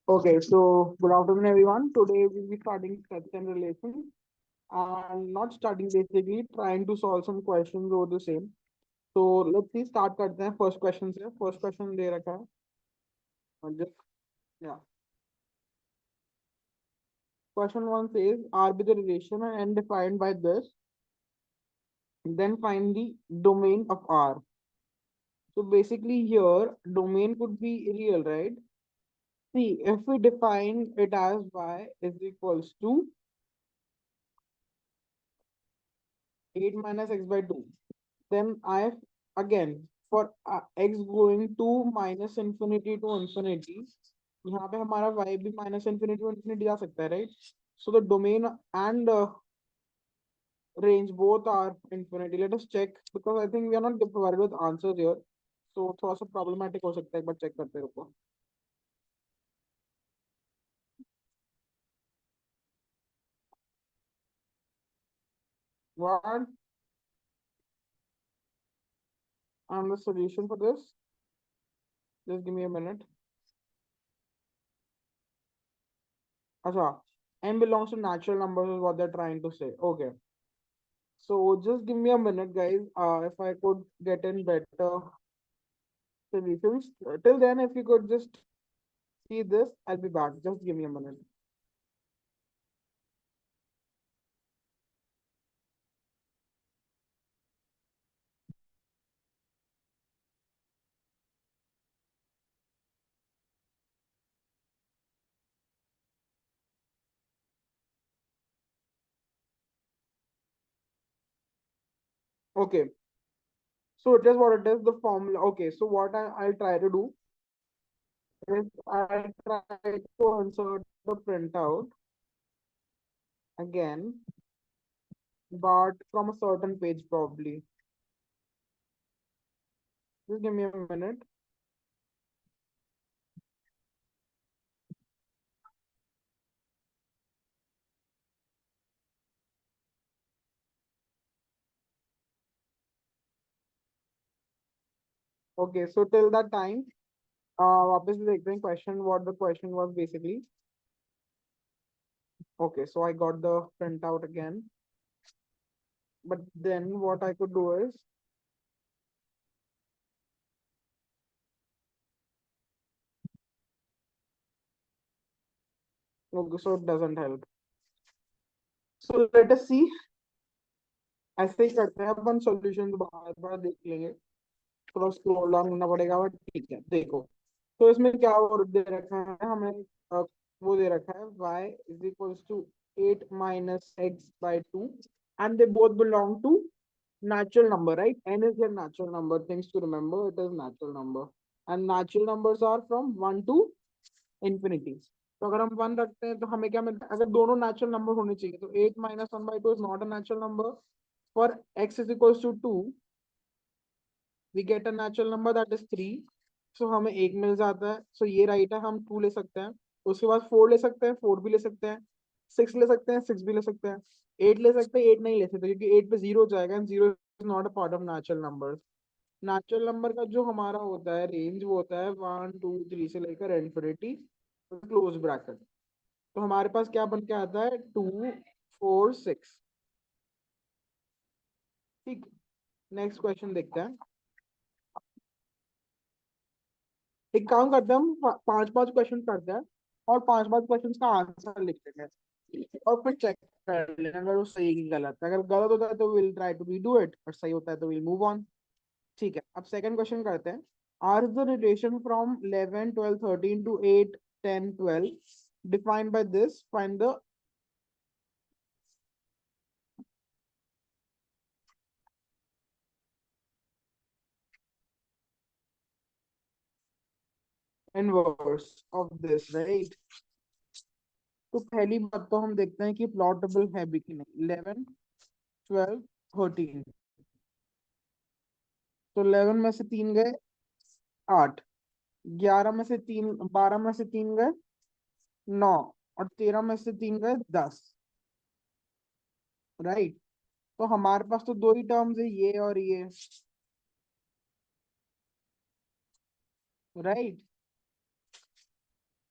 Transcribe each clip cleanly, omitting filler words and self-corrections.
Okay, so good afternoon, everyone. Today we'll be starting sets and relations and not starting basically trying to solve some questions over the same. So let's see start करते हैं first question से. First question दे रखा है. और just yeah. Question one says R be the relation and defined by this. Then find the domain of R. So basically here domain could be real, right? See, if we define it as y is equals to 8 minus x by 2. Then I again for x going to minus infinity to infinity, यहाँ पे हमारा y भी minus infinity to infinity जा सकता है, right? So the domain and range both are infinity. Let us check because I think we are not provided with answers here. So थोड़ा सा problematic हो सकता है, एक बार check करते रुको. What and the solution for this? Just give me a minute. Acha, n belongs to natural numbers is what they're trying to say. Okay. So just give me a minute, guys. If I could get in better solutions. Till then, if you could just see this, I'll be back. Just give me a minute. Okay. So it is what it is, the formula. Okay. So what I'll try to do is I'll try to insert the printout again, but from a certain page probably. Just give me a minute. Okay. So till that time, वापस से देखते हैं question, what the question was basically. Okay. So I got the printout again. But then what I could do is, okay, so it doesn't help. So let us see. ऐसे ही करते हैं अपन solution बार बार देख लेंगे. थोड़ा स्क्रॉल डाउन करना पड़ेगा but ठीक है. देखो तो इसमें क्या और दे रखा है हमें. वो दे रखा है y is equals to 8 minus x by 2 and they both belong to natural number, right? N is a natural number. Things to remember, it is natural number and natural numbers are from 1 to infinity. तो अगर हम 1 रखते हैं तो हमें क्या मिलता है? अगर दोनों नेचुरल नंबर होने चाहिए तो 8 minus 1 by 2 is not a natural number. For x is equals to 2, we get a natural number that is 3. So हमें एक मिल जाता है. So ये राइट है, हम 2 ले सकते हैं. उसके बाद 4 ले सकते हैं, 4 भी ले सकते हैं, 6 ले सकते हैं, 6 भी ले सकते हैं, 8 ले सकते हैं, 8 नहीं ले सकते क्योंकि 8 पे 0 हो जाएगा and 0 is not a part of natural number. Natural number का जो हमारा होता है रेंज वो होता है 1 2 3 से लेकर इन्फिनिटी क्लोज ब्रैकेट. तो हमारे पास क्या बन के आता है 2 4 6. ठीक. नेक्स्ट क्वेश्चन देखते हैं. एक काम करते हैं, हम पांच पांच क्वेश्चन करते हैं और पांच पांच क्वेश्चन का आंसर लिख लेते हैं और फिर चेक कर लेना अगर वो सही की गलत है. अगर गलत होता है तो will try to redo it और सही होता है तो विल मूव ऑन. ठीक है. अब सेकंड क्वेश्चन करते हैं. R is the relation from 11 12 13 to 8 10 12 defined by this. Find the inverse of this, right? तो पहली बात तो हम देखते हैं कि प्लॉटेबल है भी कि नहीं. 11 12 13. तो 11 में से 3 गए 8, 11 में से 3 12 में से 3 गए 9 और 13 में से 3 गए 10, राइट? तो हमारे पास तो दो ही टर्म्स है, ये और ये, राइट?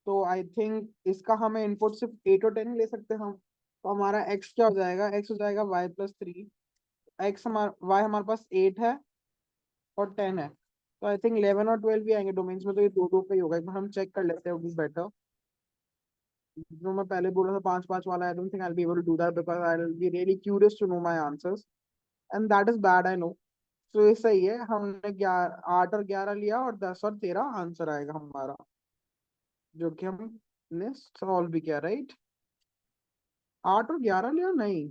तो आई थिंक इसका हमें इनपुट सिर्फ 8 और 10 ले सकते हैं हम। तो हमारा x क्या हो जाएगा, x हो जाएगा y+3। x हमारा y हमारे पास 8 है और 10 है। तो आई थिंक 11 और 12 भी आएंगे डोमेन्स में, तो ये दो दो पे ही होगा। एक बार हम चेक कर लेते हैं, बेटर। जो मैं पहले बोल रहा था 5-5 वाला, I don't think I will be able to do that because I will be really curious to know my answers, and that is bad, I know. तो ये सही है, हमने 8 और 11 लिया, और 10 और 13 आंसर आएगा हमारा, जो कि हमने सॉल्व भी किया, राइट। 8 और 11 लिया, नहीं,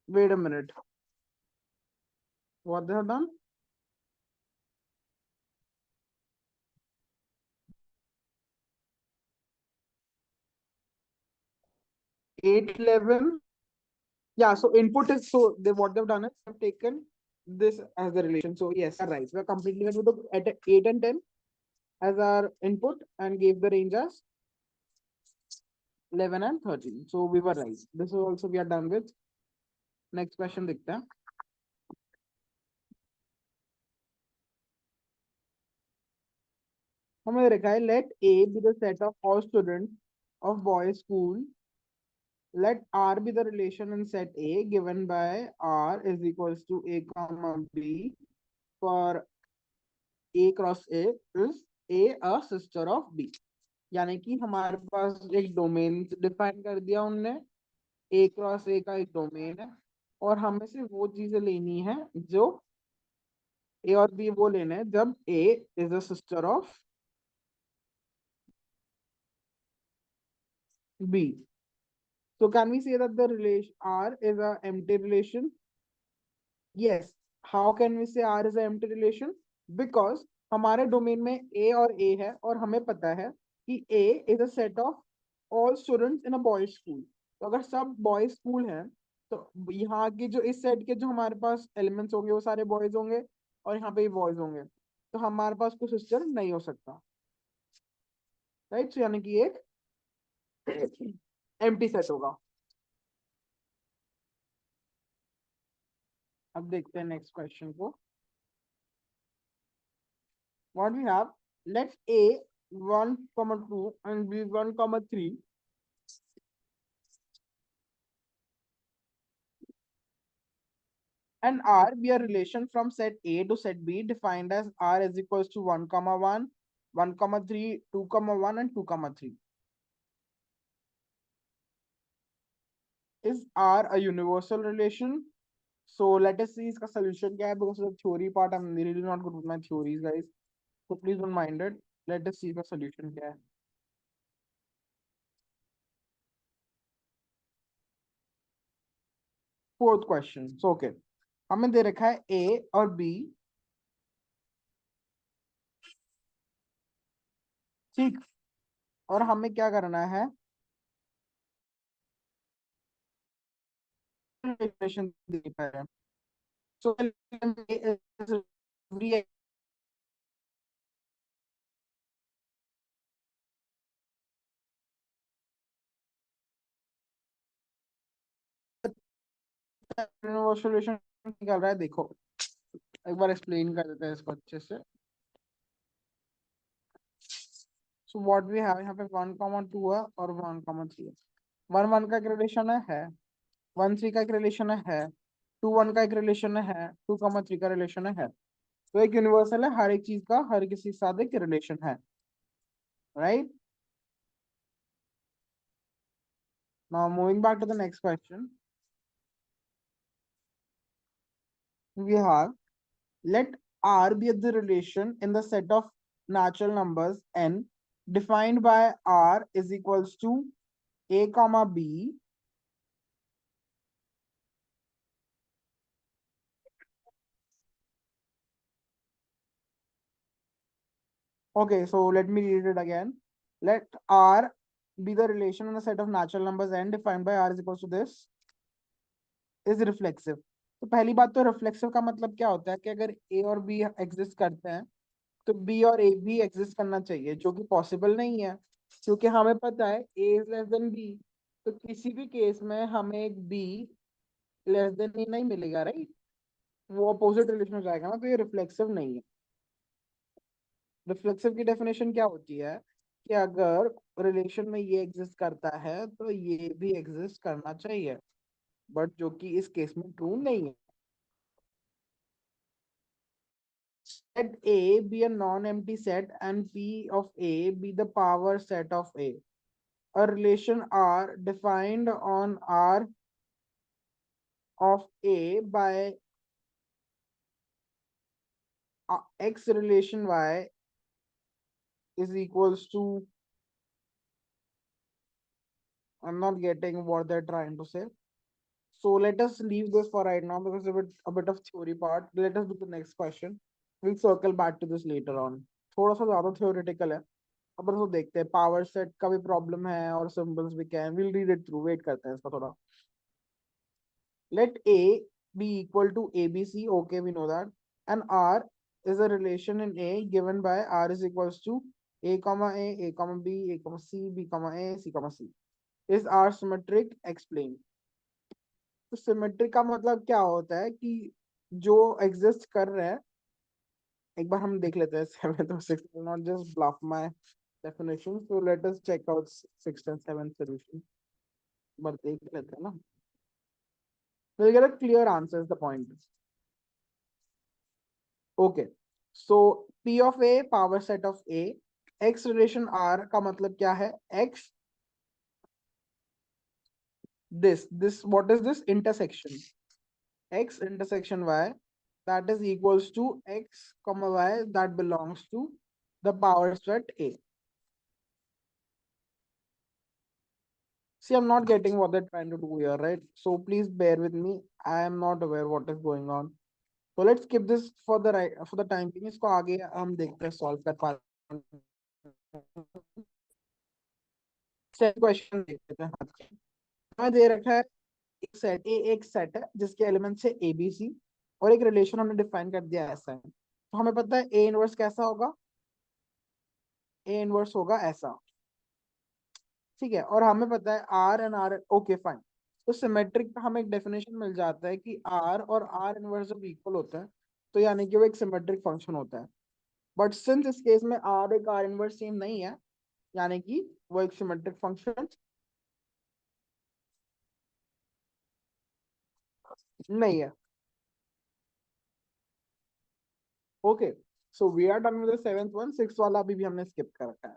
wait a minute, what they have done. 8, 11, yeah, so input is, so they what they've done is they've taken this as the relation. So yes, you're right, we're completely right. We took at 8 and 10 as our input and gave the range as 11 and 13. So we were right. This is also we are done with. Next question देखते हैं। हमें लिखा है let A be the set of all students of boys school. Let R be the relation in set A given by R is equals to A comma B for A cross A is A a sister of B। यानी कि हमारे पास एक domain define कर दिया उनने, A cross A का एक domain है, और हमें से वो चीजें लेनी है जो A और B वो लेने हैं जब A is a sister of B. So can we say that the relation R is a empty relation? Yes. How can we say R is an empty relation? Because हमारे domain में A और A है, और हमें पता है कि A is a set of all students in a boys school. तो अगर सब बॉयज स्कूल हैं, तो यहाँ की जो इस सेट के जो हमारे पास एलिमेंट्स होंगे वो सारे बॉयज होंगे, और यहाँ पे भी बॉयज होंगे। तो हमारे पास कोई सिस्टर नहीं हो सकता, राइट। यानी कि एक एम्प्टी सेट होगा। अब देखते हैं नेक्स्ट क्वेश्चन को। What we have, let A 1, 2 and B 1, 3 and R be a relation from set A to set B defined as R is equals to 1, 1, 1, 3, 2, 1 and 2, 3. Is R a universal relation? So let us see इसका solution क्या है, because of the theory part I'm really not good with my theories, guys. So please don't mind it. Let us see the solution क्या है। Fourth question. So okay, हमें दे रखा है A और B, ठीक, और हमें क्या करना है, relation दे पाए हैं। So A is every solution निकल रहा है, देखो एक बार एक्सप्लेन कर देते हैं इसको अच्छे से। सो व्हाट वी हैव, यहाँ पे 1, 2 है और 1, 3 है। 1, 1 का एक रिलेशन है 1, 3 का एक रिलेशन है 2, 1 का एक रिलेशन है 2, 3 का रिलेशन है। तो एक यूनिवर्सल है, हर एक चीज का हर किसी के साथ एक रिलेशन है, right. Now moving back to the next question, we have let R be the relation in the set of natural numbers n defined by R is equals to A comma B. Okay, so let me read it again. Let R be the relation in the set of natural numbers n defined by R is equals to this is reflexive. तो पहली बात तो reflexive का मतलब क्या होता है कि अगर A और B एग्जिस्ट करते हैं तो B और A भी एग्जिस्ट करना चाहिए, जो कि पॉसिबल नहीं है, क्योंकि हमें पता है A is less than B। तो किसी भी केस में हमें एक B लेस देन A नहीं मिलेगा, राइट। वो अपोजिट रिलेशन हो जाएगा ना, तो ये रिफ्लेक्सिव नहीं है। रिफ्लेक्सिव की डेफिनेशन क्या होती है कि अगर रिलेशन में ये एग्जिस्ट करता है तो ये भी एग्जिस्ट करना चाहिए, बट जो कि इस केस में ट्रू नहीं है. Let A be a non-empty set and P of A be the power set of A. A relation R defined on R of A by X relation Y is equals to, I'm not getting what they're trying to say. So let us leave this for right now because a bit of theory part. Let us do the next question. We'll circle back to this later on. थोड़ा सा ज्यादा theoretical है. अब तो देखते हैं power set का भी प्रॉब्लम है और सिंबल्स भी क्या है. We'll read it through. Wait करते हैं इसका थोड़ा. Let A be equal to ABC. Okay, we know that. And R is a relation in A given by R is equals to A comma A comma B, A comma C, B comma A, C comma C. Is R symmetric? Explain. तो symmetric का मतलब क्या होता है कि जो exist कर रहे हैं, एक बार हम देख लेते हैं 7th और 6th, not just bluff my definition. So let us check out 6th and 7th solution. But देख लेते हैं ना. we'll get a clear answer is the point. Okay, so P of A power set of A, X relation R का मतलब क्या है? X, this what is this intersection? X intersection Y, that is equals to X comma Y that belongs to the power set A. See, I'm not getting what they're trying to do here, right? So please bear with me. I am not aware what is going on. So let's skip this for the time being. इसको आगे हम देखते हैं solve कर पा. Question देखते हैं. हमें दे रखा है एक सेट ए, एक सेट है जिसके एलिमेंट्स है ए बी सी और एक रिलेशन हमने डिफाइन कर दिया ऐसा है. तो हमें पता है ए इनवर्स कैसा होगा. ए इनवर्स होगा ऐसा. ठीक है. और हमें पता है R and R. Okay fine. तो सिमेट्रिक का हमें एक डेफिनेशन मिल जाता है कि आर और आर इनवर्स जब इक्वल होता है तो यानी कि वो एक सिमेट्रिक फंक्शन होता है. बट सिंस इस केस में आर एक आर इनवर्स सेम नहीं है, यानी कि वो एक सिमेट्रिक फंक्शन नहीं है. Okay, so we are done with the 7th one. 6th वाला अभी भी हमने स्किप कर रखा है.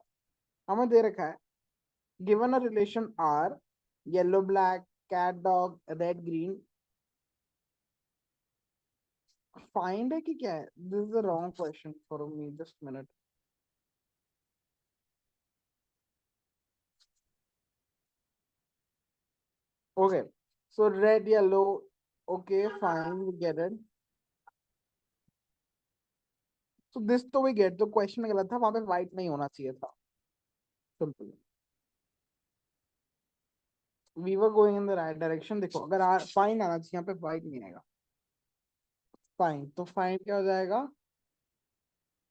हमें दे रखा है given a relation R, yellow black, cat dog, red green. Find है कि क्या है? This is the wrong question for me. Just minute. Okay, so red yellow. Okay fine, we get it. So this तो we get. तो question गलत था, वहां पे व्हाइट नहीं होना चाहिए था. Simple. We were going in the right direction. देखो अगर फाइन आना चाहिए, यहाँ पे व्हाइट नहीं आएगा. फाइन, तो फाइन क्या हो जाएगा?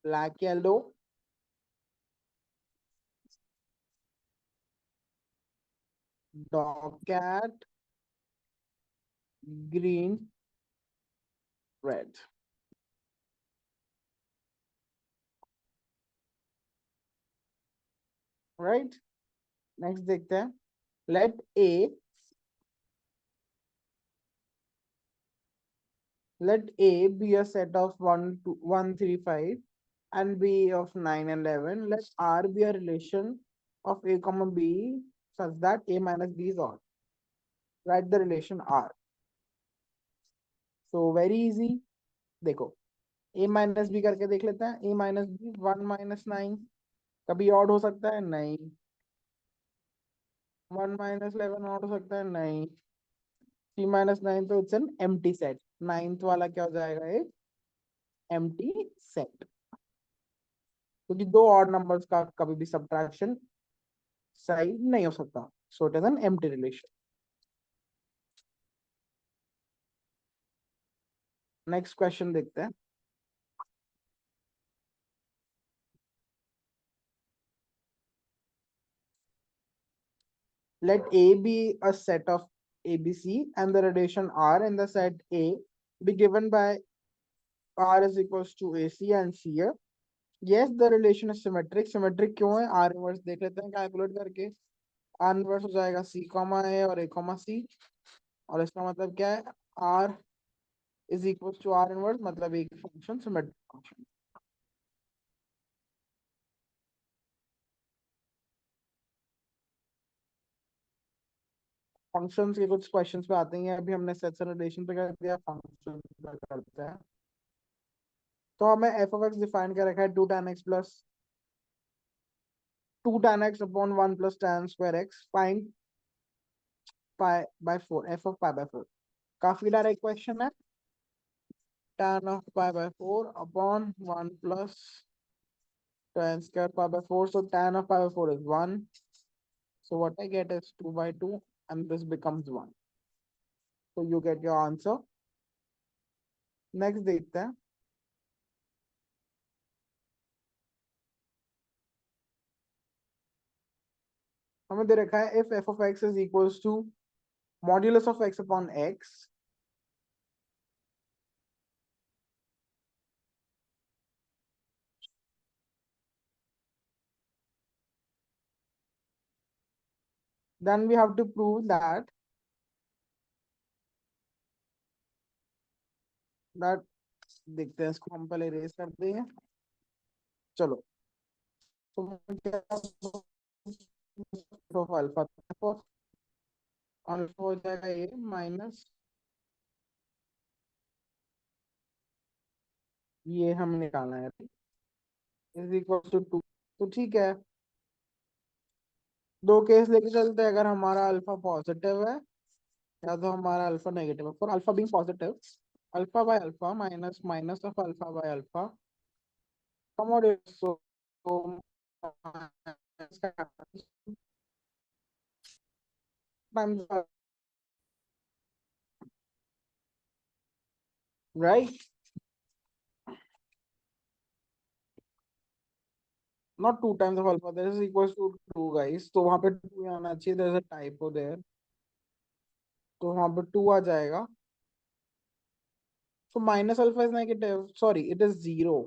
Black yellow, dog cat, green, red. Right. Next देखते हैं. Let A let A be a set of 1 to 1 3 5 and B of 9 and 11. Let R be a relation of A comma B such that A minus B is odd. Write the relation R. So very easy. देखो A minus B करके देख लेते हैं. A minus B 1 minus 9 कभी odd हो सकता है? नहीं. 1 minus 11 odd हो सकता है? नहीं. 3 minus 9 तो it's an empty set. 9th वाला क्या हो जाएगा? एक empty set. क्योंकि दो ऑड नंबर्स का कभी भी सब्ट्रैक्शन सही नहीं हो सकता. सो it is an empty relation. Next question देखते हैं. Let A be a set of ABC and the relation R in the set A be given by R is equals to AC and CA. Yes the relation is symmetric. Symmetric क्यों है? Are inverse देख लेते हैं calculate करके। Are inverse हो जाएगा C comma ए और ए comma सी, और इसका मतलब क्या है? R is equal to R inverse, मतलब एक फंक्शन सिमेट्रिक फंक्शन। फंक्शंस के कुछ क्वेश्चंस पे आते हैं, अभी हमने सेट्स एंड रिलेशन पे कर दिया, फंक्शन पे करते हैं। तो हमें एफ ऑफ एक्स डिफाइन कर रखा है 2 tan x plus 2 tan x upon 1 + tan² x, find pi by 4, F of pi by 4। काफी डायरेक्ट क्वेश्चन है। tan of pi by 4 upon 1 plus tan square pi by 4. So tan of pi by 4 is 1. So what I get is 2 by 2 and this becomes 1. So you get your answer. Next देखते हैं। हमें दे रखा है if f of x is equals to modulus of x upon x, then we have to prove that देखते हैं, इसको हम पहले रेस करते हैं। चलो, तो अल्फा अल्फा हो जाएगा ये माइनस, ये हम निकालना है, इज इक्वल टू 2। तो ठीक है, दो केस लेके चलते हैं। अगर हमारा अल्फा पॉजिटिव है या तो हमारा अल्फा नेगेटिव है। For alpha being positive, alpha by alpha minus minus of alpha by alpha commode, so right, not 2 times of alpha, this is equals to 2 guys, तो वहां पे 2 आना चाहिए, there is a typo there, तो वहां पे 2 आ जाएगा। so minus alpha is negative, sorry it is 0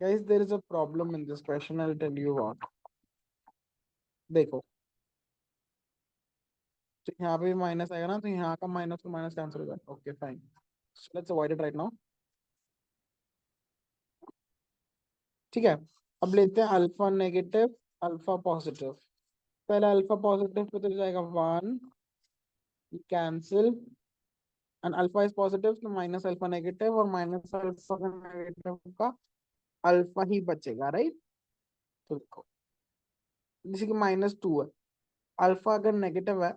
guys, there is a problem in this question, I'll tell you what। देखो, तो यहाँ पे भी माइनस आएगा ना, तो यहाँ का माइनस तो माइनस कैंसिल हो जाएगा। Okay fine, let's avoid it right now. ठीक है, अब लेते हैं अल्फा नेगेटिव अल्फा पॉजिटिव। पहले अल्फा पॉजिटिव पे तो जाएगा 1, cancel, and alpha is positive तो माइनस अल्फा नेगेटिव, और माइनस अल्फा नेगेटिव का अल्फा ही बचेगा, राइट। तो देखो, जैसे कि -2 है, अल्फा अगर नेगेटिव है,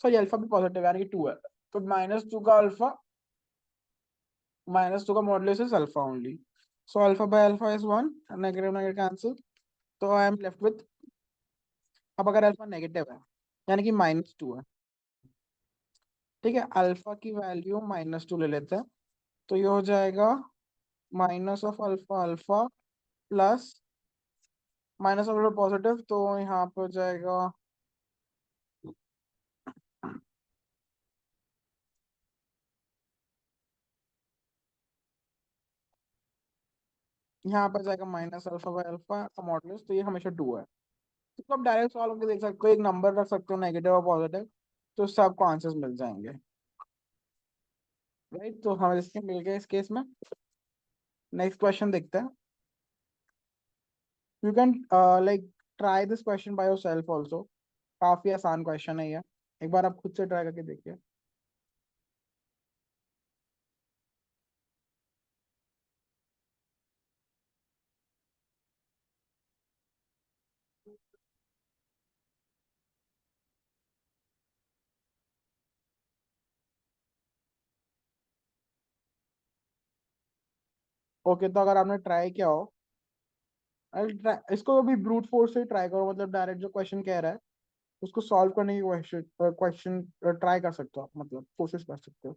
सॉरी अल्फा भी पॉजिटिव है यानी कि 2 है, तो -2 का अल्फा, -2 का modulus is alpha only. So alpha by alpha is 1, negative negative cancel, तो आई एम लेफ्ट विथ, अब अगर अल्फा नेगेटिव है यानी कि -2 है, ठीक है, अल्फा की वैल्यू -2 ले लेते हैं, तो ये हो जाएगा minus of alpha alpha plus minus of alpha positive, तो यहाँ पे हो जाएगा यहाँ पर जाएगा माइनस अल्फा बाय अल्फा का मॉडुलस, तो ये हमेशा 2 है। तो आप डायरेक्ट सॉल्व करके देख सकते हो, एक नंबर रख सकते हो नेगेटिव और पॉजिटिव, तो सबको आंसर्स मिल जाएंगे, राइट। तो हमें इसके मिल गए इस केस में। नेक्स्ट क्वेश्चन देखते हैं। You can like try this question by yourself also, काफी आसान क्वेश्चन है ये, एक बार आप खुद से ट्राई करके देखिए। ओके, तो अगर आपने ट्राई किया हो, इसको अभी ब्रूट फोर्स से ट्राई करो, मतलब डायरेक्ट जो क्वेश्चन कह रहा है उसको सॉल्व करने की क्वेश्चन क्वेश्चन ट्राई कर सकते हो आप, मतलब कोशिश कर सकते हो।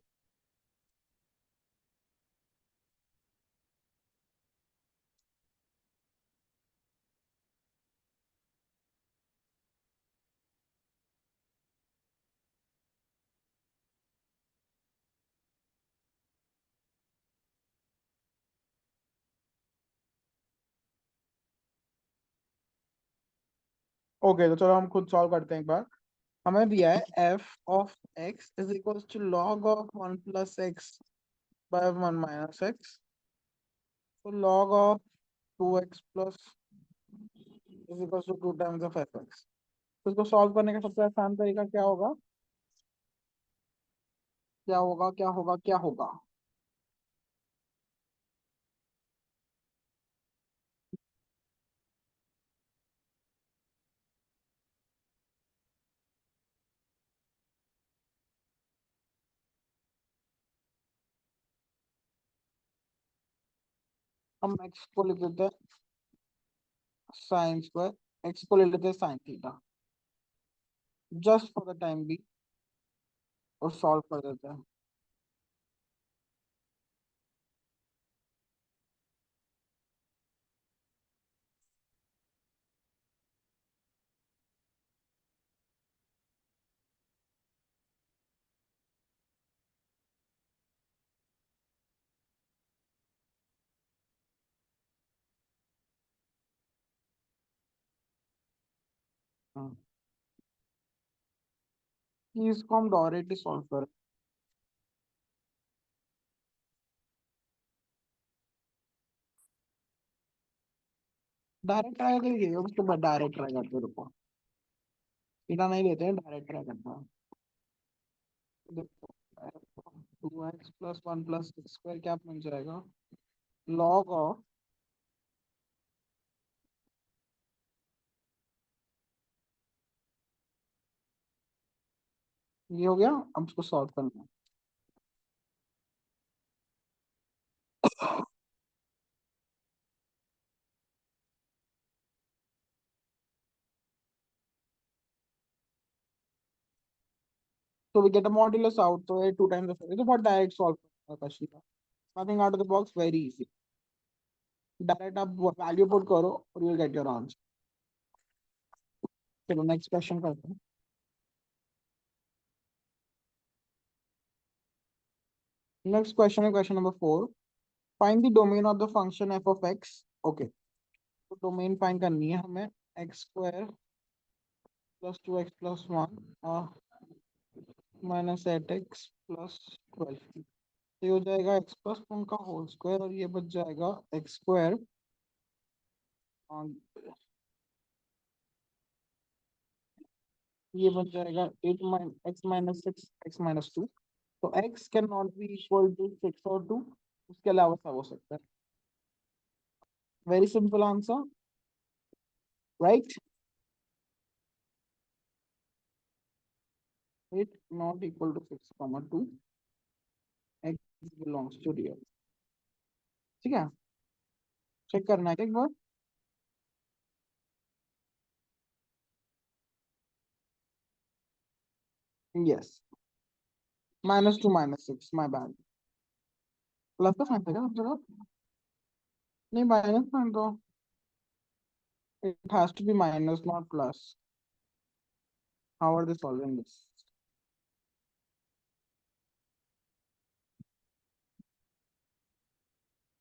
ओके तो चलो हम खुद सॉल्व करते हैं एक बार। हमें दिया है f of x is equals to log of 1 plus x by 1 minus x. So log of 2x plus is equals to 2 times of fx. तो इसको सॉल्व करने का सबसे आसान तरीका क्या होगा? क्या होगा क्या होगा क्या होगा? हम x को लिख देते हैं साइन स्क्वायर, x को ले लेते हैं sine theta just for the time be और सॉल्व कर देते हैं। हाँ, इसको हम डायरेक्टली सॉल्व करें। डायरेक्ट ट्राई करिए, उसके बाद डायरेक्ट ट्राई करते हैं। रुको, सीधा नहीं लेते हैं, डायरेक्ट ट्राई करते हैं। देखो 2x plus 1 plus x square क्या बन जाएगा? लॉग ऑफ ये हो गया। अब इसको सॉल्व करना है। तो we get a modulus out, तो ये 2 टाइम्स ऑफ ये तो बहुत डायरेक्ट सॉल्व करना है क्वेश्चन का। Nothing out of the box, very easy. Direct आप वैल्यू पुट करो और you will get your answer. चलो नेक्स्ट क्वेश्चन करते हैं। नेक्स्ट क्वेश्चन है question number 4। Find the domain of the function F of x. Okay, तो domain find करनी है हमें। X square plus 2x plus 1 minus 8x plus 12। ये हो जाएगा एक्स प्लस 1 का होल स्क्वायर और ये बच जाएगा एक्स स्क्वायर। ये बन जाएगा 8 एक्स माइनस 6 एक्स माइनस 2। तो x can not be equal to 6 और 2, उसके अलावा सब हो सकता है। Very simple answer, right? 8 not equal to 6 comma 2, x belongs to real. ठीक है, चेक करना है एक बार। Yes, -2 -6, my bad. प्लस का साइन था क्या सब जगह? नहीं, माइनस साइन तो it has to be minus not plus. How are they solving this?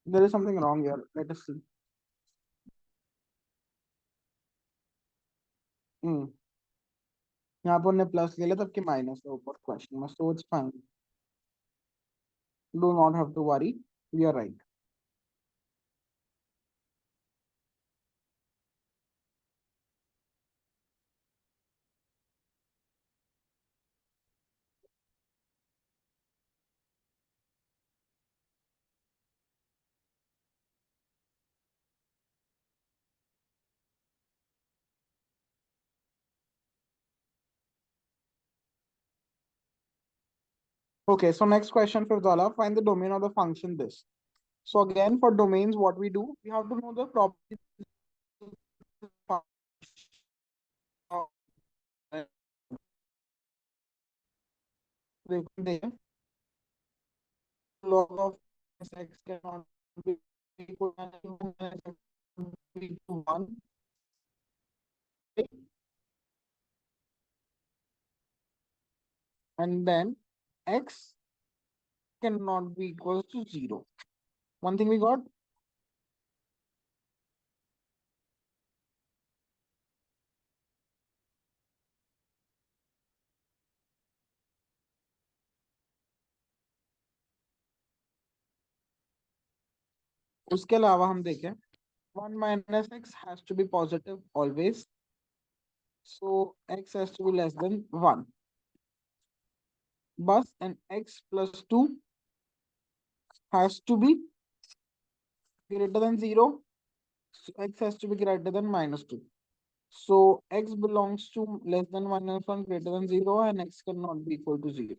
There is something wrong here, let us see. हम्म, यहाँ पर हमने प्लस ले लिया तब कि माइनस है ऊपर क्वेश्चन में, so it's fine. Do not have to worry, we are right. Okay, so next question for Zala, find the domain of the function this. So again, for domains, what we do, we have to know the property of the function. Log of x cannot be equal to 1. And then x cannot be equal to 0. One thing we got. उसके अलावा हम देखें 1 minus x has to be positive always, so x has to be less than 1. Bus and x plus 2 has to be greater than 0, so x has to be greater than minus 2. So x belongs to less than minus 1, greater than 0, and x cannot be equal to 0.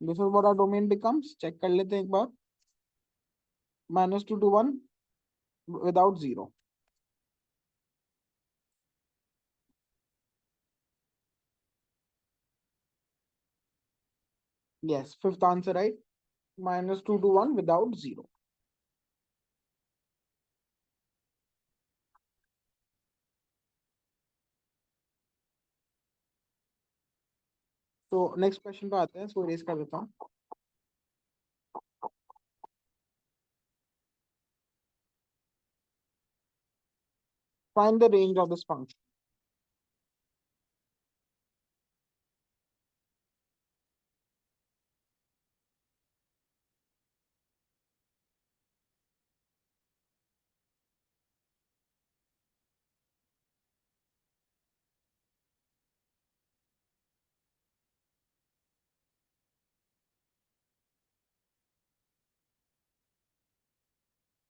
This is what our domain becomes. Check कर लेते हैं एक बार. -2 to 1 without 0. Yes, fifth answer right. -2 to 1 without 0. तो next question पे आते हैं. इसको race कर देता हूँ. Find the range of this function.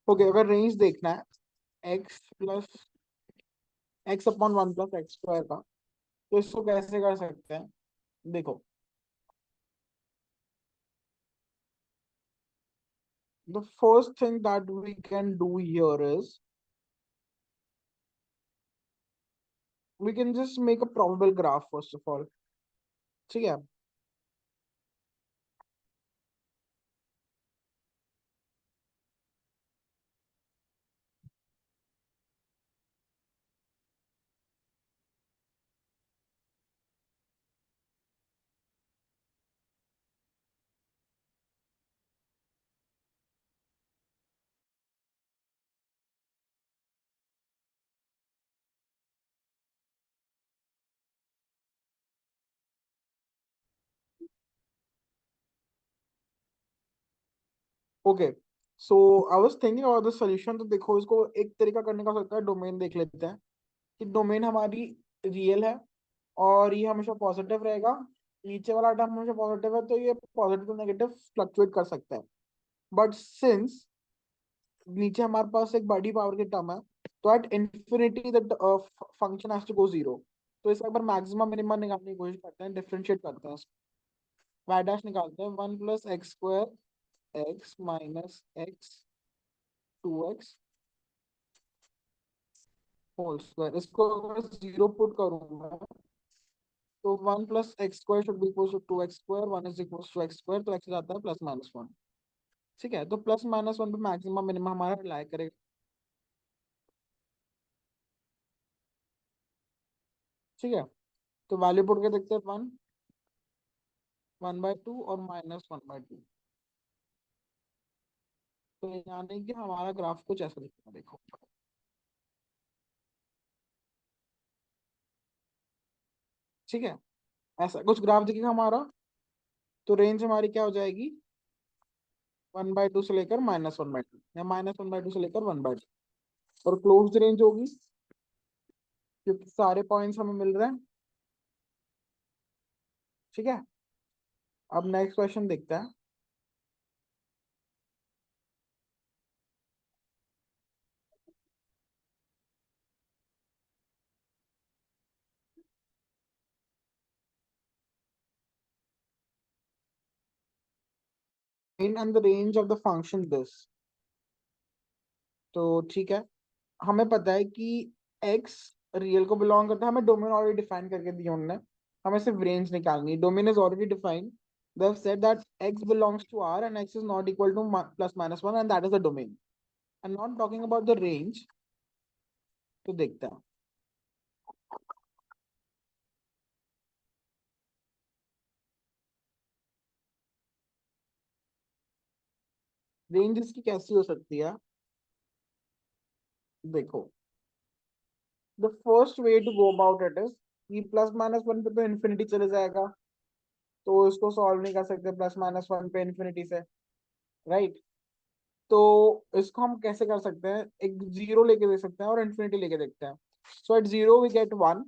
Okay, अगर रेंज देखना है x upon 1 plus x square का, तो इसको कैसे कर सकते हैं. देखो, the first thing that we can do here is we can just make a probable graph first of all. ठीक है. Okay, so I was thinking about the solution. तो देखो, इसको एक तरीका करने का हो सकता है. डोमेन देख लेते हैं कि डोमेन हमारी रियल है और ये हमेशा पॉजिटिव रहेगा. नीचे वाला टर्म हमेशा पॉजिटिव है, तो ये पॉजिटिव टू नेगेटिव फ्लक्चुएट कर सकता है. बट सिंस नीचे हमारे पास एक बड़ी पावर की टर्म है, तो at infinity the function has to go zero. तो इस बार मैक्सिमम मिनिमम निकालने की कोशिश करते हैं, डिफरेंशिएट करते हैं. वाई डैश निकालते हैं. 1 plus x square x minus x 2x whole square. इसको अगर जीरो पुट करूंगा तो 1 plus x square should be equal to 2x square. 1 is equal to x square, तो एक्स जाता है +-1. ठीक है, तो +-1 पे मैक्सिमम मिनिमम हमारा रिलाई करेगा. ठीक है, तो वैल्यू पुट के देखते हैं. 1/2 और -1/2. तो यानी कि हमारा ग्राफ कुछ ऐसा दिखता है. देखो, ठीक है, ऐसा कुछ ग्राफ दिखेगा हमारा. तो रेंज हमारी क्या हो जाएगी, 1/2 से लेकर -1/2, या -1/2 से लेकर 1/2. और क्लोज्ड रेंज होगी क्योंकि सारे पॉइंट्स हमें मिल रहे हैं. ठीक है, अब नेक्स्ट क्वेश्चन देखते हैं. In and the range of the function this. तो ठीक है, हमें पता है कि x रियल को बिलोंग करता है. हमें डोमेन ऑलरेडी डिफाइन करके दिया उन्होंने. हमें सिर्फ रेंज निकालनी है. Domain is already defined. They have said that x belongs to R and x is not equal to +-1, and that is the domain. I'm not talking about the range. तो देखते हैं. रेंज इसकी कैसी हो सकती है. देखो, the first way to go about it is कि +-1 पे तो इन्फिनिटी चले जाएगा, तो इसको सॉल्व नहीं कर सकते +-1 पे इन्फिनिटी से, राइट. तो इसको हम कैसे कर सकते हैं, एक जीरो लेके दे सकते हैं और इन्फिनिटी लेके देखते हैं. So at zero we get one,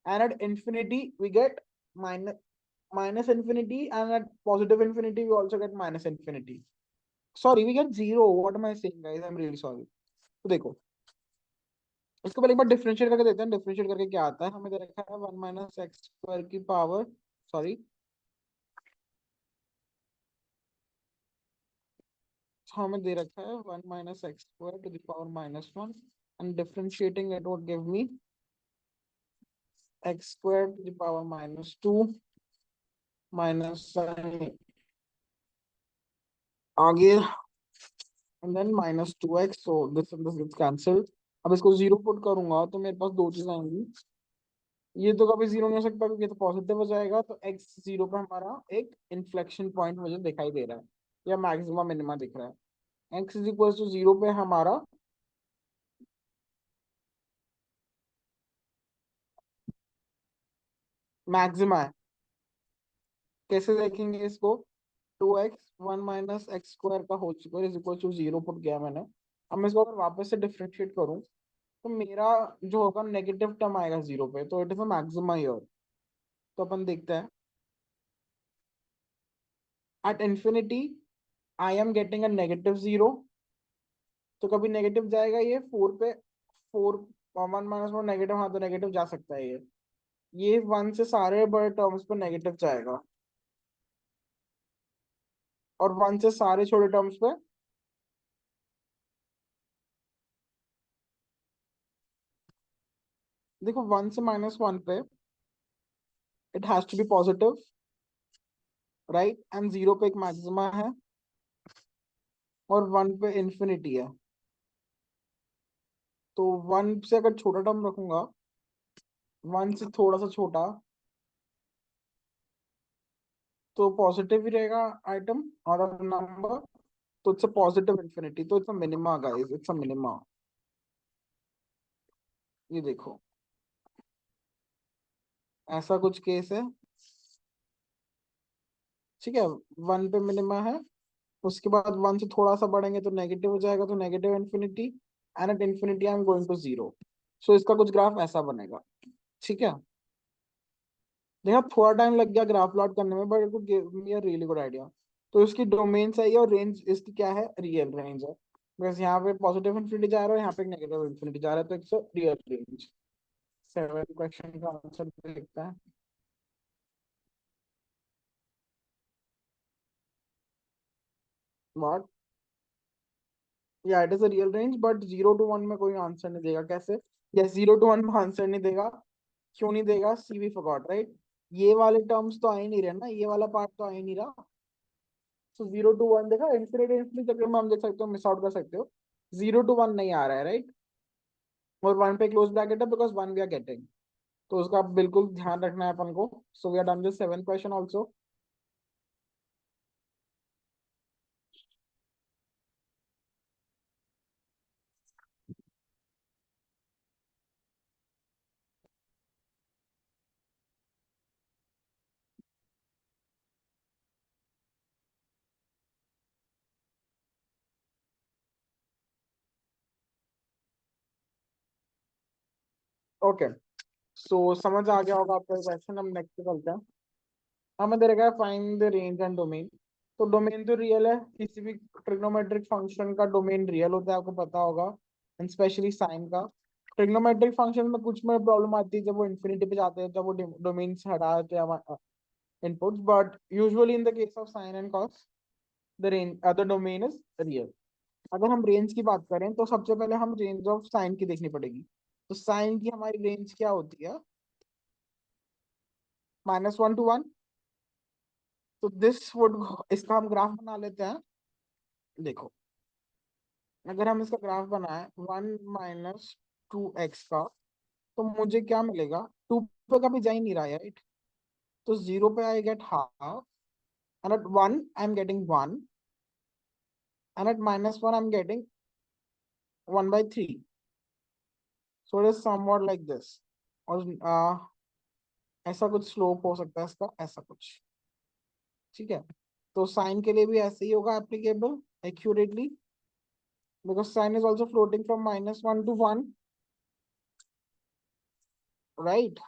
and at infinity we get minus infinity, and at positive infinity we also get minus infinity. Sorry, we get zero. What am I saying, guys? I'm really sorry. तो देखो, इसको पहले एक बार differentiate करके देते हैं. Differentiate करके क्या आता है, हमें दे रखा है वन माइनस एक्स स्क्वायर की पावर, सॉरी, हमें दे रखा है one minus x square to the power minus one, and differentiating it would give me x square to the power minus two minus आगे, and then minus 2x, so this and this gets cancelled. अब इसको zero put करूंगा तो मेरे पास दो चीजें आएंगी. ये तो कभी जीरो नहीं हो सकता क्योंकि ये तो पॉजिटिव हो जाएगा. तो x जीरो पे हमारा एक इन्फ्लेक्शन पॉइंट मुझे दिखाई दे रहा है, या मैक्सिमम मिनिमा दिख रहा है. x is equal to zero पे हमारा मैक्सिमा है. कैसे देखेंगे इसको, two x one minus x square का whole square is equal to zero put किया मैंने. अब मैं इसको अगर वापस से डिफरेंशिएट करूं तो मेरा जो होगा नेगेटिव टर्म आएगा जीरो पे, तो it is a maxima here. तो अपन देखते हैं, at infinity I am getting a negative zero. तो कभी नेगेटिव जाएगा ये फोर पे, four one minus four negative, हाँ तो नेगेटिव जा सकता है ये वन से सारे बड़े टर्म्स पे नेगेटिव जाएगा, और वन से सारे छोटे टर्म्स पे देखो, वन से माइनस वन पे it has to be positive, right, and zero पे एक मैक्सिमा है और वन पे इंफिनिटी है. तो वन से अगर छोटा टर्म रखूंगा, वन से थोड़ा सा छोटा, तो पॉजिटिव ही रहेगा आइटम और नंबर. तो इट्स अ पॉजिटिव इंफिनिटी, तो it's a minima guys, it's a minima. ये देखो, ऐसा कुछ केस है. ठीक है, वन पे मिनिमा है, उसके बाद वन से थोड़ा सा बढ़ेंगे तो नेगेटिव हो जाएगा, तो negative infinity, and at infinity I am going to zero. So इसका कुछ ग्राफ ऐसा बनेगा. ठीक है, देखा थोड़ा टाइम लग गया ग्राफ प्लॉट करने में, but it could give me a really good idea. तो इसकी डोमेन सही है और रेंज इसकी क्या है, रियल रेंज है. बस यहाँ पे पॉजिटिव इन्फिनिटी जा रहा है, यहाँ पे नेगेटिव इन्फिनिटी जा रहा है, तो it's real range. Seven question का आंसर देखता है. What, yeah it is a real range, but zero to one में कोई आंसर नहीं देगा. कैसे, या जीरो टू वन में आंसर नहीं देगा. क्यों नहीं देगा, सी वी फॉरगॉट, राइट. ये वाले टर्म्स तो आ ही नहीं रहे ना, ये वाला पार्ट तो आ ही नहीं रहा. तो जीरो टू वन देखा, इंफिनिटी इंफिनिटी चक्कर में हम देख सकते हो, मिस आउट कर सकते हो. जीरो टू वन नहीं आ रहा है, राइट. और वन पे क्लोज ब्रैकेट है because one we are getting. तो उसका बिल्कुल ध्यान रखना है अपन को. So we are done with seven question also. Okay, so समझ आ गया होगा आपका क्वेश्चन. हम नेक्स्ट पे चलते हैं. हमें दे रखा है find the range and domain. तो डोमेन तो रियल है, किसी भी ट्रिग्नोमेट्रिक फंक्शन का डोमेन रियल होता है, आपको पता होगा, एंड स्पेशली साइन का. ट्रिग्नोमेट्रिक फंक्शन में कुछ में प्रॉब्लम आती है जब वो इन्फिनिटी पे जाते हैं, जब वो डोमेन से हटा देते हैं inputs, but usually in the case of sine and cos the range the domain is real. अगर हम रेंज की बात करें तो सबसे पहले हम रेंज ऑफ साइन की देखनी पड़ेगी. तो साइन की हमारी रेंज क्या होती है, माइनस वन टू वन. तो दिस वुड, इसका हम ग्राफ बना लेते हैं. देखो, अगर हम इसका ग्राफ बनाए वन माइनस टू एक्स का, तो मुझे क्या मिलेगा, टू पे कभी जा ही नहीं रहा है, राइट. तो जीरो पे I get half, and at one I am getting one, and at minus one I am getting one by three. So it is somewhat like this. और ऐसा कुछ स्लोप हो सकता है इसका, ऐसा कुछ. ठीक है, तो साइन के लिए भी ऐसे ही होगा applicable accurately. because sin is also floating from -1 to 1, right?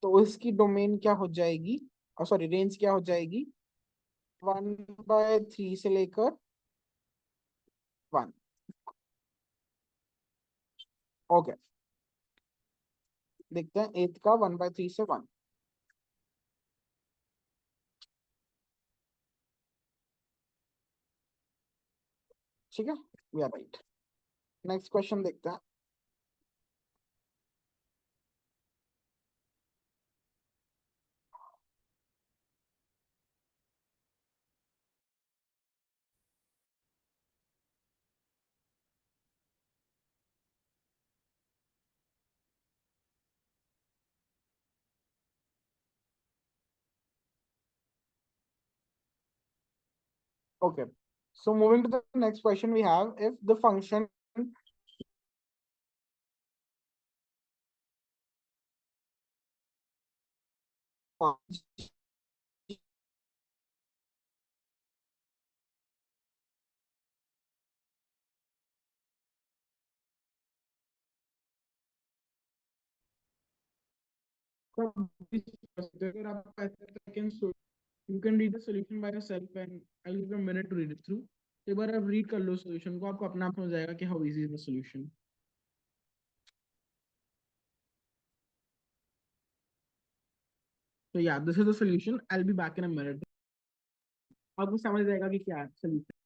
तो इसकी डोमेन क्या हो जाएगी, और सॉरी रेंज क्या हो जाएगी, 1/3 से लेकर 1। ओके, देखते हैं 8 का 1/3 से 1। ठीक है, we are right. Next question देखते हैं। Okay, so moving to the next question we have, if the function you can read the solution by yourself and I'll give you a minute to read it through। एक बार आप read कर लो solution को, आपको अपना आप समझ जाएगा कि how easy is the solution. तो या this is the solution, I will be back in a minute. आपको समझ जाएगा कि क्या है solution.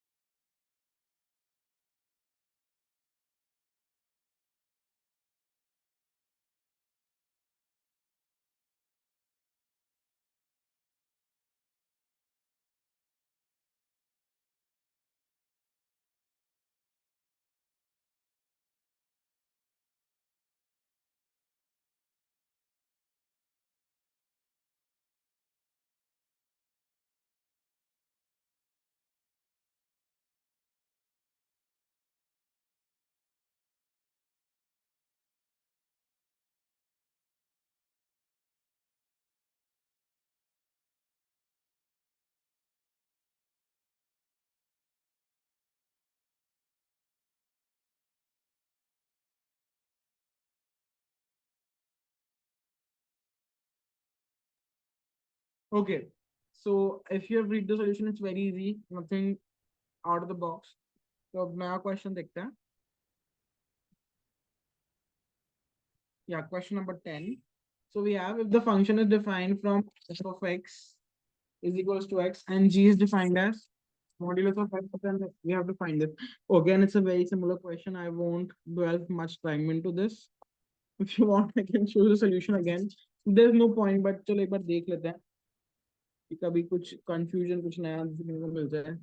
Okay, so if you have read the solution, it's very easy, nothing out of the box। तो अब नया क्वेश्चन देखते हैं। Yeah, question number 10। So we have, if the function is defined from f of x is equals to x and g is defined as modulus of x, then we have to find it। Again, it's a very similar question. I won't dwell much time into this। If you want, I can show the solution again। There's no point, but चलो एक बार देख लेते हैं कि कभी कुछ confusion, कुछ नया सीखने को मिल जाए।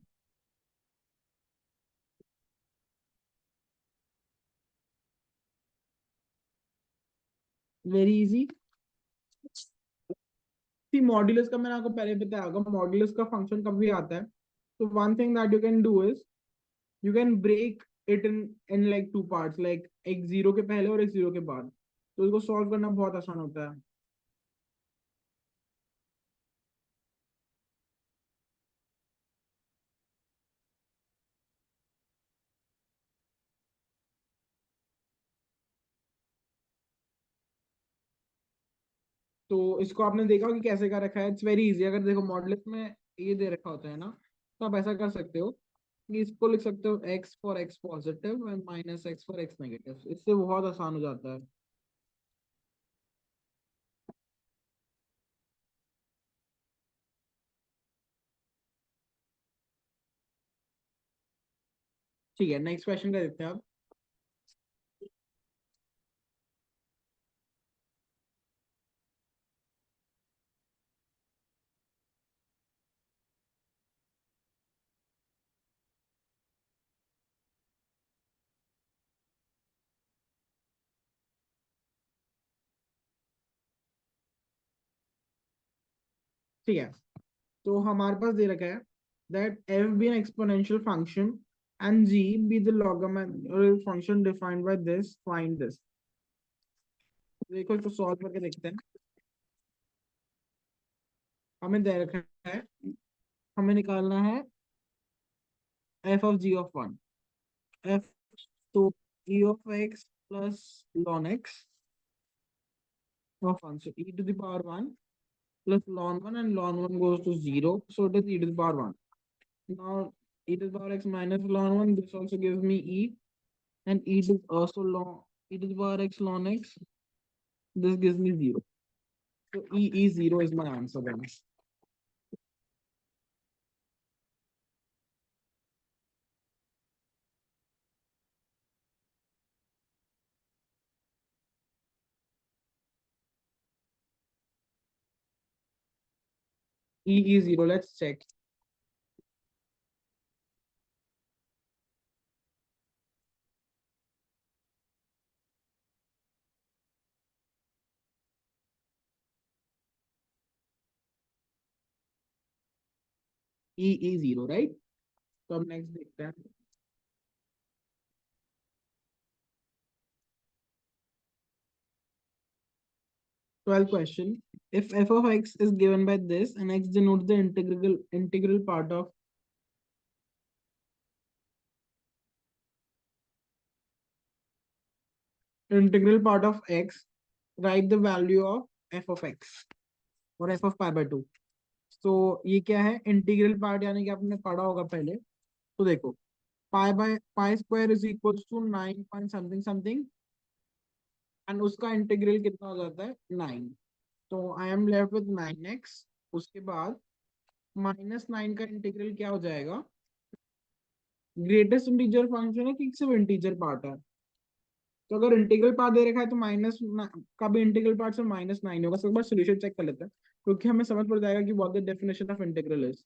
Very easy। सी मॉड्यूलस का मैंने आपको पहले बताया होगा, मॉड्यूलस का फंक्शन कब भी आता है, तो one thing that you can do is you can break it in like two parts, like एक जीरो के पहले और एक जीरो के बाद, तो इसको सॉल्व करना बहुत आसान होता है। तो इसको आपने देखा कि कैसे कर रखा है, इट्स वेरी इजी। अगर देखो मॉडल्स में ये दे रखा होता है ना, तो आप ऐसा कर सकते हो कि इसको लिख सकते हो x for x positive and -x for x negative, इससे बहुत आसान हो जाता है। ठीक है, नेक्स्ट क्वेश्चन का देखते हैं आप। ठीक है, तो हमारे पास दे रखा है that f be an exponential function and g be the logarithmic function defined by this, find this। देखो इसको सॉल्व करके देखते हैं। हमें दे रखा है, हमें निकालना है f of g of 1। f, so e of x plus ln x of 1. So e to the power 1 plus ln 1, and ln 1 goes to 0. So it is e to the power 1. Now e to the power x minus ln 1, this also gives me e, and e to also ln e to the power x ln x, this gives me 0. So e 0 is my answer then. E 0, let's check. E 0, right? So अब next देखते हैं. 12th question. If f of x is given by this and x denotes the integral part of x, write the value of f of x or f of pi by 2. तो ये क्या है, integral part, यानी कि आपने पढ़ा होगा पहले. तो देखो, pi square is equal to 9 point something something, and उसका इंटीग्रल कितना हो जाता है 9. तो I am left with 9x. उसके बाद -9 का इंटीग्रल क्या हो जाएगा, ग्रेटेस्ट इंटीजर फंक्शन है कि सिर्फ इंटीजर पार्ट है. तो अगर इंटीग्रल पार्ट दे रखा है तो माइनस का भी इंटीग्रल पार्ट से -9 होगा. सब एक बार सोल्यूशन चेक कर लेते हैं, क्योंकि हमें समझ पड़ जाएगा कि what the definition of integral is.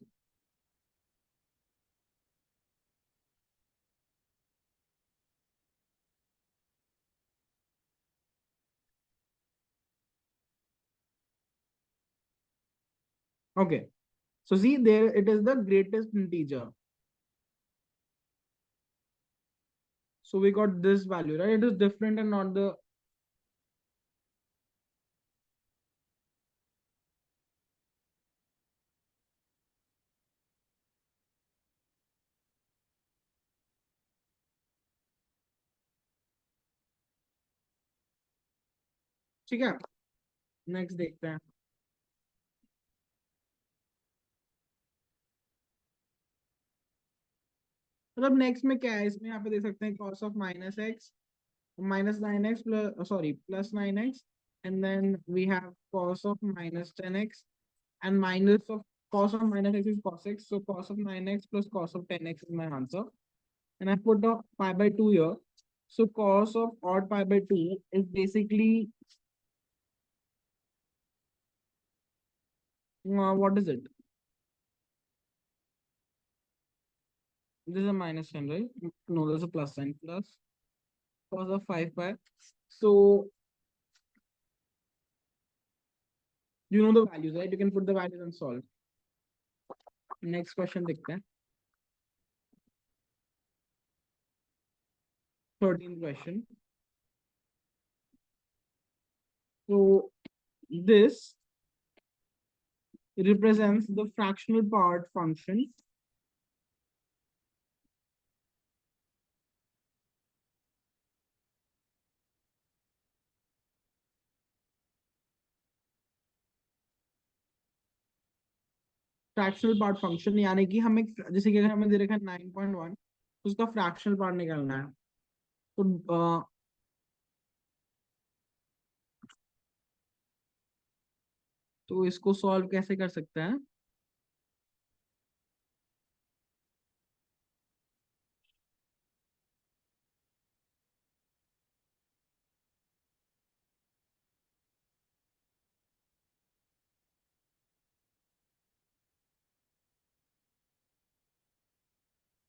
Okay, so see there it is the greatest integer. So we got this value, right? It is different and not the. ठीक है, नेक्स्ट देखते हैं. मतलब नेक्स्ट में क्या है, इसमें यहाँ पे देख सकते हैं cos of -x -9x plus, sorry, +9x, and then we have cos of -10x, and minus of cos of -x is cos x, so cos of 9x plus cos of 10x is my answer. And I put the pi by 2 here. So cos of odd pi by 2 is basically, what is it? This is a minus sign, right? No, there's a plus sign. Plus cos of 5 pi. So you know the values, right? You can put the values and solve. Next question देखते हैं. 13th question. So this represents the fractional part function. Fractional part function, यानी कि हमें जैसे कि अगर हमें दे रखा है 9.1, तो उसका फ्रैक्शनल पार्ट निकालना है. तो इसको सॉल्व कैसे कर सकते हैं.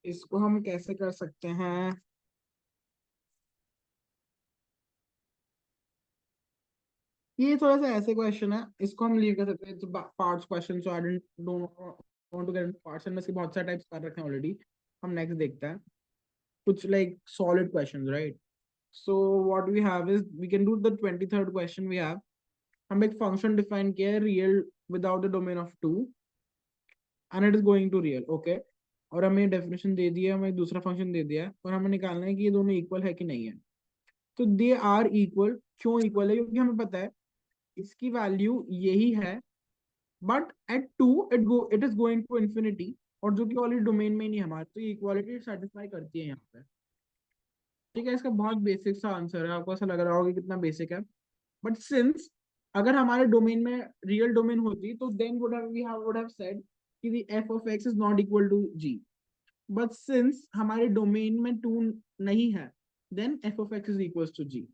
इसको हम कैसे कर सकते हैं. ये थोड़ा सा ऐसे क्वेश्चन है, इसको हम लीव कर सकते हैं. Parts question, so I don't want to get into parts, and इसके बहुत सारे टाइप्स कर रखे हैं ऑलरेडी. हम नेक्स्ट देखते हैं कुछ like solid questions, right. So what we have is, we can do the 23rd question. We have, हम एक फंक्शन डिफाइन किया है, real without the domain of 2, and it is going to real. Okay, और हमें definition दे दिया, हमें दूसरा function दे दिया है, और हमें निकालना है कि ये दोनों इक्वल है कि नहीं है। तो दे आर इक्वल, क्यों इक्वल है? क्योंकि हमें पता है इसकी वैल्यू यही है, but at two it is going to infinity, और जो कि ऑलरेडी डोमेन में नहीं है हमारे, तो ये इक्वालिटी सेटिस्फाई करती है यहाँ पे। ठीक है, इसका बहुत बेसिक सा आंसर है, आपको ऐसा लग रहा होगा कि कितना बेसिक है, बट सिंस अगर हमारे डोमेन में रियल डोमेन होती तो देन वुड हैव सेड कि the f of x is not equal to g, but since हमारे डोमेन में टू नहीं है, then f of x is equals to g.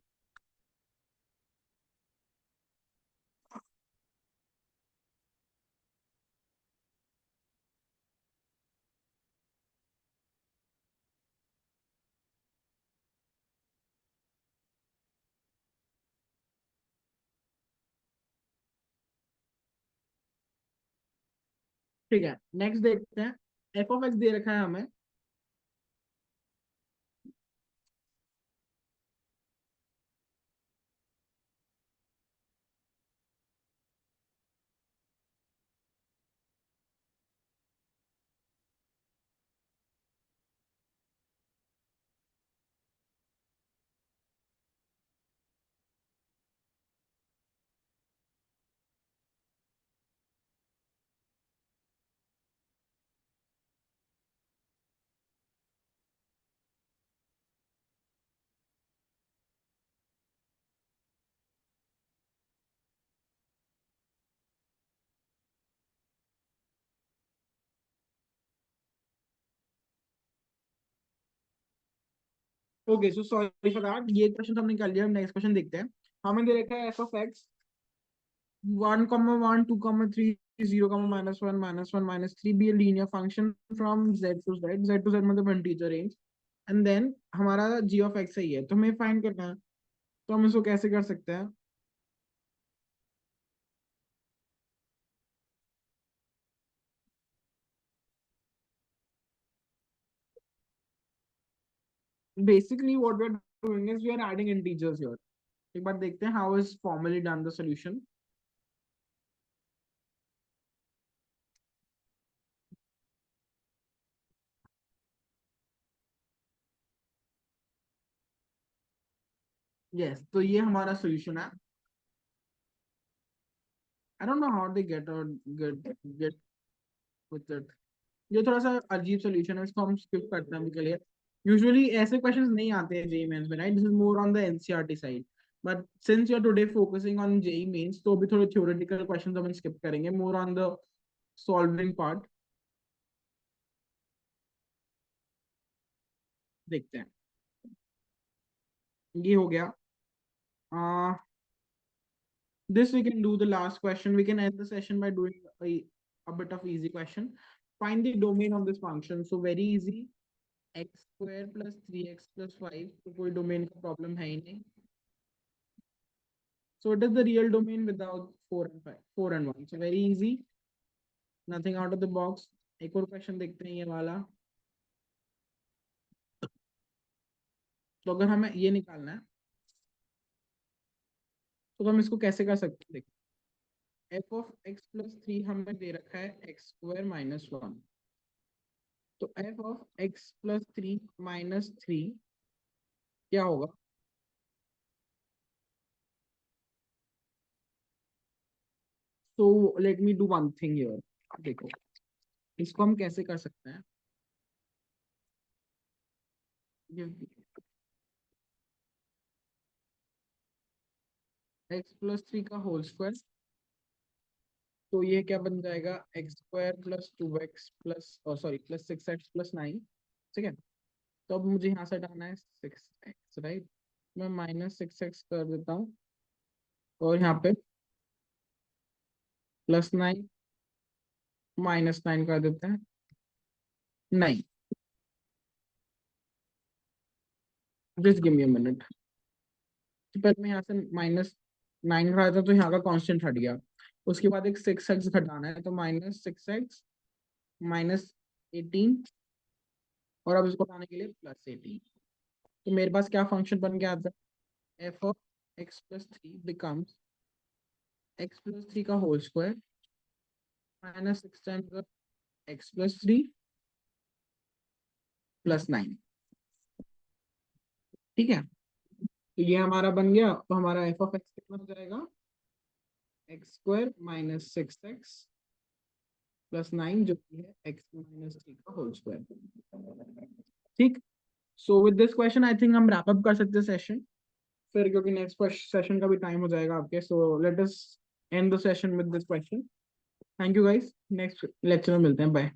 ठीक है, नेक्स्ट देखते हैं। f of x दे रखा है हमें, okay so sorry for that, ये क्वेश्चन हमने कर लिया। हम नेक्स्ट क्वेश्चन देखते हैं। हमें दे रखा है f of x 1, 1, 2, 3, 0, -1, -1, -3 be a linear function from z to z, z to z मतलब इंटीजर रेंज, एंड देन हमारा g of x सही है, तो हमें फाइंड करना है। तो हम इसको कैसे कर सकते हैं? Basically what we are doing is we are adding integers here. एक बार देखते हैं how is formally done the solution. Yes, तो ये हमारा सॉल्यूशन है। I don't know how they get with it. ये थोड़ा सा अजीब सॉल्यूशन है, इसको हम स्किप करते हैं अभी के लिए। यूजुअली ऐसे क्वेश्चंस नहीं आते हैं जेई मेंस में, राइट? This is more on the NCERT side, but since you are today focusing on JEE Mains, तो अभी थोड़े थ्योरेटिकल क्वेश्चंस हम स्किप करेंगे, more on the solving part. देखते हैं, ये हो गया। This we can do the last question. We can end the session by doing a bit of easy question. Find the domain of this function. So very easy. X square plus 3x plus 5. तो कोई domain का problem है ही नहीं. So it is the real domain without 4 and 5, 4 and 1. So very easy. Nothing out of the box. एक और question देखते हैं ये वाला. तो अगर हमें ये निकालना है, तो हम इसको कैसे कर सकते हैं? f of x plus 3 हमें दे रखा है x square minus 1. तो f of x plus 3 minus 3 क्या होगा? तो let me do one thing here. देखो, इसको हम कैसे कर सकते हैं? एक्स प्लस 3 का होल स्क्वायर, तो ये क्या बन जाएगा? X square plus 2x plus, sorry, plus 6x plus 9। ठीक है, तो अब मुझे यहाँ से हटाना है 6x, राइट? मैं -6x कर देता हूँ, और यहाँ पे +9 -9 कर देते हैं। नहीं, just give me a minute. तो पहले मैं यहाँ से -9 हटा देता हूँ, तो यहाँ का कांस्टेंट हट गया। उसके बाद एक 6x घटाना है, तो -6x -18, और अब इसको हटाने के लिए +18। तो मेरे पास क्या फंक्शन बन गया था? F of x plus three becomes x plus three का whole square -6 times x plus three plus 9। ठीक है, तो ये हमारा बन गया। तो हमारा एफ ऑफ एक्स कितना हो जाएगा, x square minus 6x plus 9, जो कि है एक्स माइनस 3 का होल स्क्वायर। ठीक, so with this question I think हम रैप अप कर सकते हैं सेशन फिर, क्योंकि नेक्स्ट सेशन का भी टाइम हो जाएगा आपके। सो let us and the session with this question. Thank you guys, next lecture में मिलते हैं, बाय।